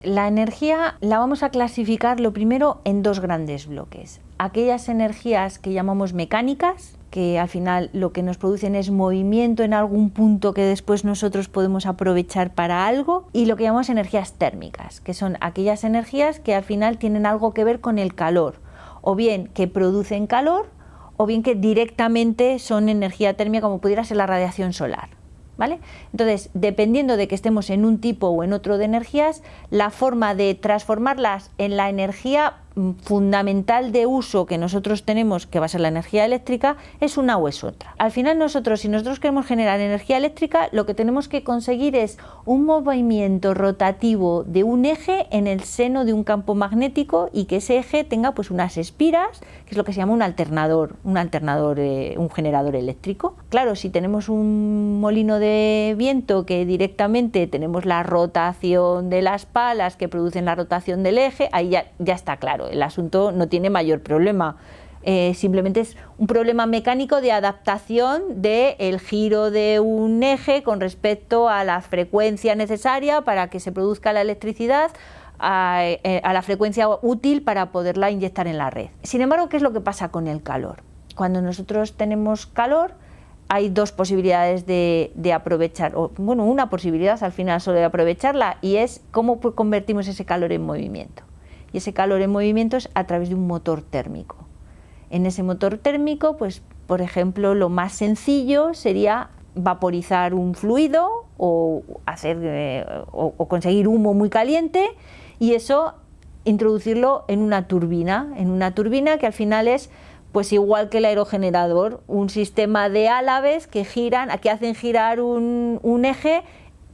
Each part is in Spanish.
La energía la vamos a clasificar lo primero en dos grandes bloques. Aquellas energías que llamamos mecánicas, que al final lo que nos producen es movimiento en algún punto que después nosotros podemos aprovechar para algo, y lo que llamamos energías térmicas, que son aquellas energías que al final tienen algo que ver con el calor, o bien que producen calor, o bien que directamente son energía térmica, como pudiera ser la radiación solar. ¿Vale? Entonces, dependiendo de que estemos en un tipo o en otro de energías, la forma de transformarlas en la energía fundamental de uso que nosotros tenemos, que va a ser la energía eléctrica, es una o es otra. Al final si nosotros queremos generar energía eléctrica, lo que tenemos que conseguir es un movimiento rotativo de un eje en el seno de un campo magnético, y que ese eje tenga pues unas espiras, que es lo que se llama un alternador, un generador eléctrico. Claro, si tenemos un molino de viento que directamente tenemos la rotación de las palas que producen la rotación del eje, ahí ya está claro, el asunto no tiene mayor problema. Simplemente es un problema mecánico de adaptación del giro de un eje con respecto a la frecuencia necesaria para que se produzca la electricidad, a la frecuencia útil para poderla inyectar en la red. Sin embargo, ¿qué es lo que pasa con el calor? Cuando nosotros tenemos calor, hay dos posibilidades de aprovechar, una posibilidad al final solo de aprovecharla, y es cómo convertimos ese calor en movimiento. Y ese calor en movimiento es a través de un motor térmico. En ese motor térmico, pues, por ejemplo, lo más sencillo sería vaporizar un fluido o conseguir humo muy caliente, y eso introducirlo en una turbina que al final es, pues igual que el aerogenerador, un sistema de álabes que hacen girar un eje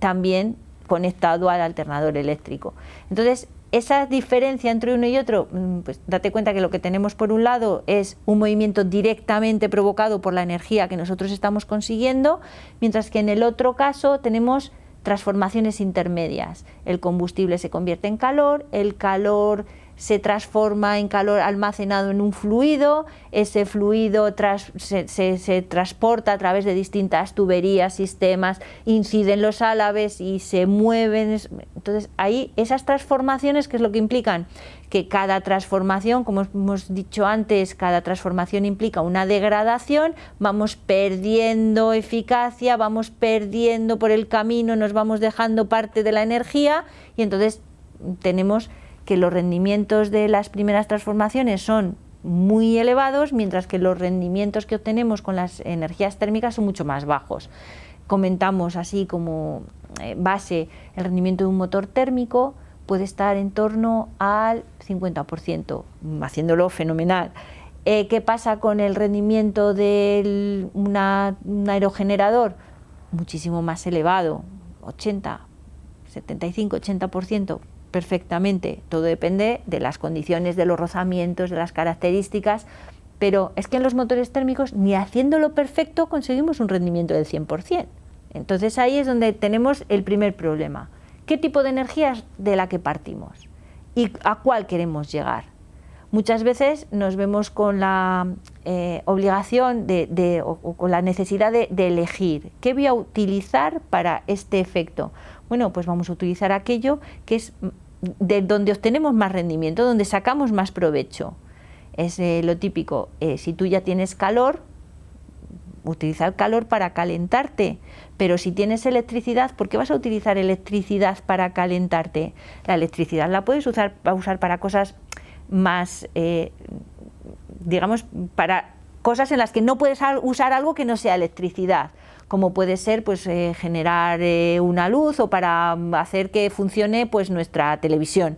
también conectado al alternador eléctrico. Entonces, esa diferencia entre uno y otro, pues date cuenta que lo que tenemos por un lado es un movimiento directamente provocado por la energía que nosotros estamos consiguiendo, mientras que en el otro caso tenemos transformaciones intermedias. El combustible se convierte en calor, el calor se transforma en calor almacenado en un fluido, ese fluido se transporta a través de distintas tuberías, sistemas, inciden los álabes y se mueven. Entonces, ahí esas transformaciones, ¿qué es lo que implican? Que cada transformación, como hemos dicho antes, cada transformación implica una degradación, vamos perdiendo eficacia, vamos perdiendo por el camino, nos vamos dejando parte de la energía, y entonces tenemos que los rendimientos de las primeras transformaciones son muy elevados, mientras que los rendimientos que obtenemos con las energías térmicas son mucho más bajos. Comentamos así como base, el rendimiento de un motor térmico puede estar en torno al 50%, haciéndolo fenomenal. ¿Qué pasa con el rendimiento de un aerogenerador? Muchísimo más elevado, 75-80%. Perfectamente, todo depende de las condiciones, de los rozamientos, de las características, pero es que en los motores térmicos ni haciéndolo perfecto conseguimos un rendimiento del 100%. Entonces ahí es donde tenemos el primer problema. ¿Qué tipo de energía es de la que partimos? ¿Y a cuál queremos llegar? Muchas veces nos vemos con la obligación o con la necesidad de elegir. ¿Qué voy a utilizar para este efecto? Bueno, pues vamos a utilizar aquello que es de donde obtenemos más rendimiento, donde sacamos más provecho. Es lo típico, si tú ya tienes calor, utiliza el calor para calentarte, pero si tienes electricidad, ¿por qué vas a utilizar electricidad para calentarte? La electricidad la puedes usar para cosas más, digamos, para cosas en las que no puedes usar algo que no sea electricidad, como puede ser pues generar una luz, o para hacer que funcione pues nuestra televisión.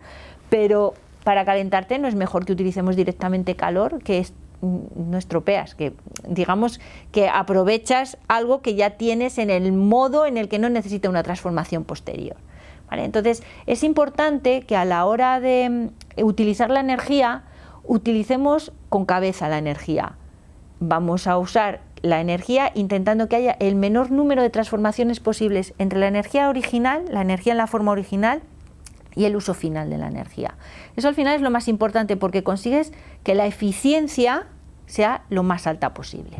Pero para calentarte no es mejor que utilicemos directamente calor, que no estropeas, que digamos que aprovechas algo que ya tienes en el modo en el que no necesita una transformación posterior. ¿Vale? Entonces es importante que a la hora de utilizar la energía, utilicemos con cabeza la energía. Vamos a usar la energía intentando que haya el menor número de transformaciones posibles entre la energía original, la energía en la forma original, y el uso final de la energía. Eso al final es lo más importante, porque consigues que la eficiencia sea lo más alta posible.